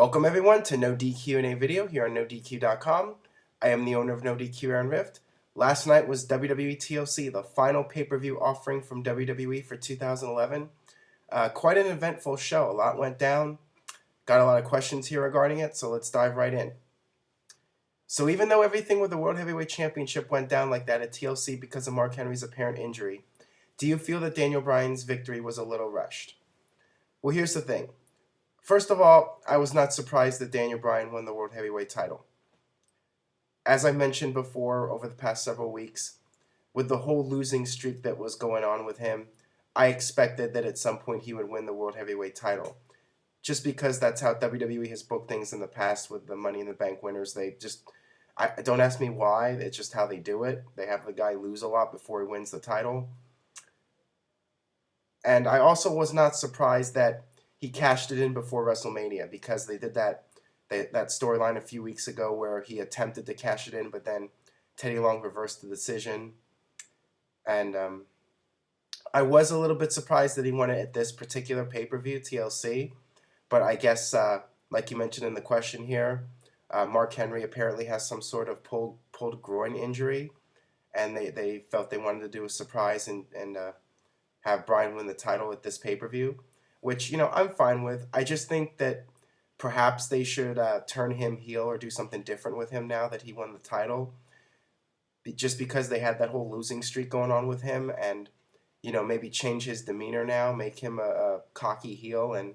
Welcome everyone to NoDQ&A video here on NoDQ.com. I am the owner of NoDQ and Rift. Last night was WWE TLC, the final pay-per-view offering from WWE for 2011. Quite an eventful show. A lot went down. Got a lot of questions here regarding it, so let's dive right in. So even though everything with the World Heavyweight Championship went down like that at TLC because of Mark Henry's apparent injury, do you feel that Daniel Bryan's victory was a little rushed? Well, here's the thing. First of all, I was not surprised that Daniel Bryan won the World Heavyweight title. As I mentioned before over the past several weeks, with the whole losing streak that was going on with him, I expected that at some point he would win the World Heavyweight title. Just because that's how WWE has booked things in the past with the Money in the Bank winners. Don't ask me why, it's just how they do it. They have the guy lose a lot before he wins the title. And I also was not surprised that he cashed it in before WrestleMania, because they did that storyline a few weeks ago where he attempted to cash it in, but then Teddy Long reversed the decision. And I was a little bit surprised that he won it at this particular pay-per-view, TLC. But I guess, like you mentioned in the question here, Mark Henry apparently has some sort of pulled groin injury, and they felt they wanted to do a surprise and have Bryan win the title at this pay-per-view, which, I'm fine with. I just think that perhaps they should turn him heel or do something different with him now that he won the title, just because they had that whole losing streak going on with him, and, maybe change his demeanor now, make him a cocky heel, and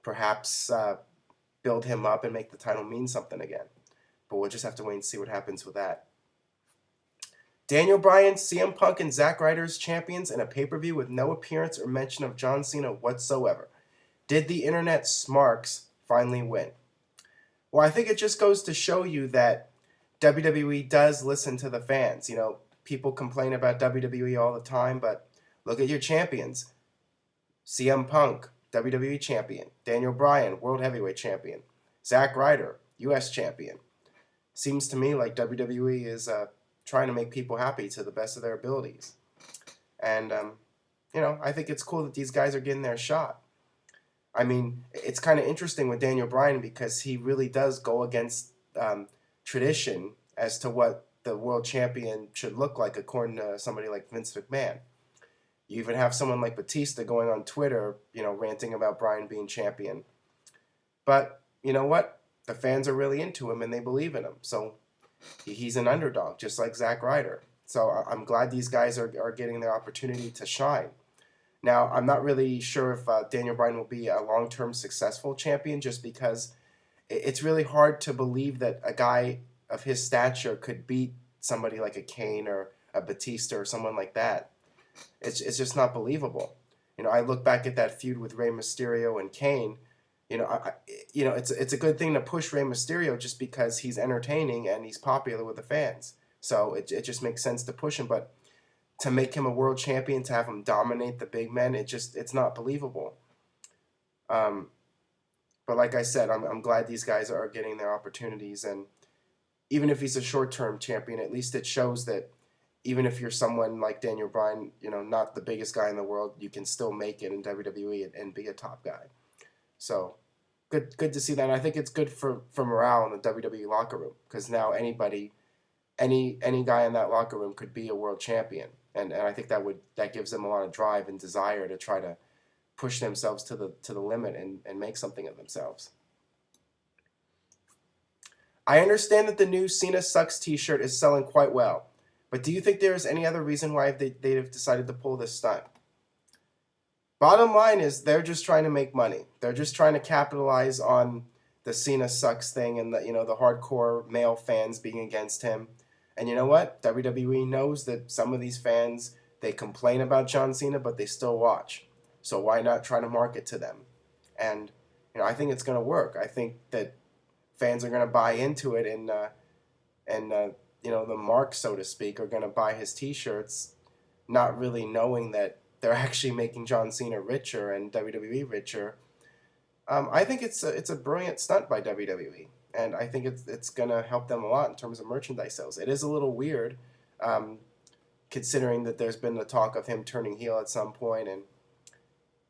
perhaps build him up and make the title mean something again. But we'll just have to wait and see what happens with that. Daniel Bryan, CM Punk, and Zack Ryder as champions in a pay-per-view with no appearance or mention of John Cena whatsoever. Did the internet smarks finally win? Well, I think it just goes to show you that WWE does listen to the fans. People complain about WWE all the time, but look at your champions. CM Punk, WWE champion. Daniel Bryan, World Heavyweight champion. Zack Ryder, US champion. Seems to me like WWE is trying to make people happy to the best of their abilities. And, I think it's cool that these guys are getting their shot. I mean, it's kind of interesting with Daniel Bryan because he really does go against tradition as to what the world champion should look like according to somebody like Vince McMahon. You even have someone like Batista going on Twitter, ranting about Bryan being champion. But you know what? The fans are really into him and they believe in him. So he's an underdog, just like Zack Ryder. So I'm glad these guys are getting their opportunity to shine. Now, I'm not really sure if Daniel Bryan will be a long-term successful champion, just because it's really hard to believe that a guy of his stature could beat somebody like a Kane or a Batista or someone like that. It's just not believable. I look back at that feud with Rey Mysterio and Kane. It's a good thing to push Rey Mysterio just because he's entertaining and he's popular with the fans. So it just makes sense to push him. But to make him a world champion, to have him dominate the big men, it's not believable. But like I said, I'm glad these guys are getting their opportunities. And even if he's a short-term champion, at least it shows that even if you're someone like Daniel Bryan, not the biggest guy in the world, you can still make it in WWE and be a top guy. So good to see that. And I think it's good for morale in the WWE locker room, because now any guy in that locker room could be a world champion, and I think that gives them a lot of drive and desire to try to push themselves to the limit and make something of themselves. I understand that the new Cena Sucks t-shirt is selling quite well, but do you think there is any other reason why they've decided to pull this stunt? Bottom line is they're just trying to make money. They're just trying to capitalize on the Cena Sucks thing and the hardcore male fans being against him. And you know what? WWE knows that some of these fans, they complain about John Cena, but they still watch. So why not try to market to them? And I think it's going to work. I think that fans are going to buy into it, and the marks, so to speak, are going to buy his T-shirts, not really knowing that they're actually making John Cena richer and WWE richer. I think it's a brilliant stunt by WWE, and I think it's going to help them a lot in terms of merchandise sales. It is a little weird, considering that there's been the talk of him turning heel at some point, and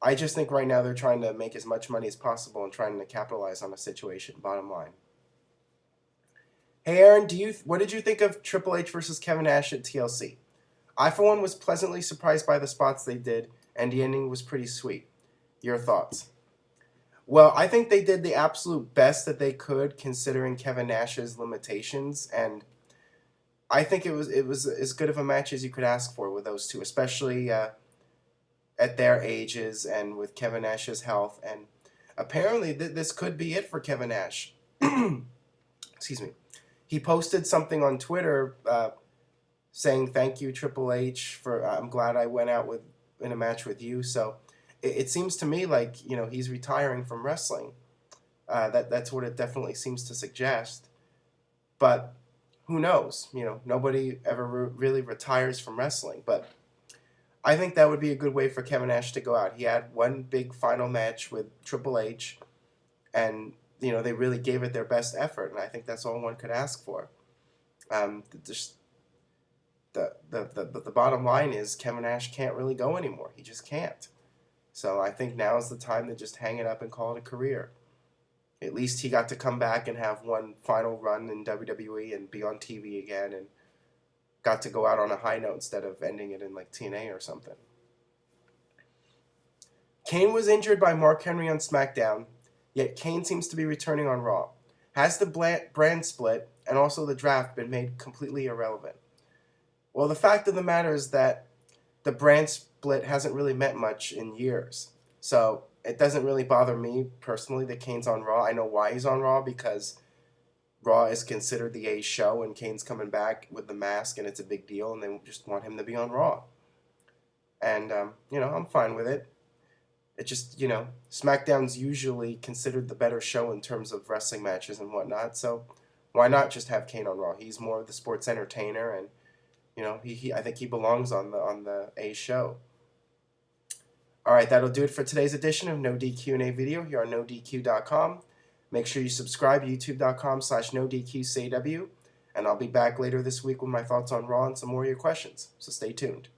I just think right now they're trying to make as much money as possible and trying to capitalize on the situation. Bottom line. Hey Aaron, what did you think of Triple H versus Kevin Nash at TLC? I for one was pleasantly surprised by the spots they did, and the ending was pretty sweet. Your thoughts? Well, I think they did the absolute best that they could considering Kevin Nash's limitations, and I think it was as good of a match as you could ask for with those two, especially at their ages and with Kevin Nash's health. And apparently, this could be it for Kevin Nash. Excuse me. He posted something on Twitter saying, "Thank you, Triple H, for I'm glad I went out in a match with you." So it seems to me like he's retiring from wrestling. That's what it definitely seems to suggest. But who knows? Nobody ever really retires from wrestling. But I think that would be a good way for Kevin Nash to go out. He had one big final match with Triple H, and they really gave it their best effort, and I think that's all one could ask for. Just the bottom line is Kevin Nash can't really go anymore. He just can't. So I think now is the time to just hang it up and call it a career. At least he got to come back and have one final run in WWE and be on TV again, and got to go out on a high note instead of ending it in like TNA or something. Kane was injured by Mark Henry on SmackDown, yet Kane seems to be returning on Raw. Has the brand split and also the draft been made completely irrelevant? Well, the fact of the matter is that the brand split hasn't really meant much in years. So it doesn't really bother me personally that Kane's on Raw. I know why he's on Raw, because Raw is considered the A show and Kane's coming back with the mask and it's a big deal and they just want him to be on Raw. And, I'm fine with it. It just, SmackDown's usually considered the better show in terms of wrestling matches and whatnot. So why not just have Kane on Raw? He's more of the sports entertainer, and I think he belongs on the A show. All right, that'll do it for today's edition of NoDQ&A video here on NoDQ.com. Make sure you subscribe, youtube.com/NoDQCW, and I'll be back later this week with my thoughts on Raw and some more of your questions. So stay tuned.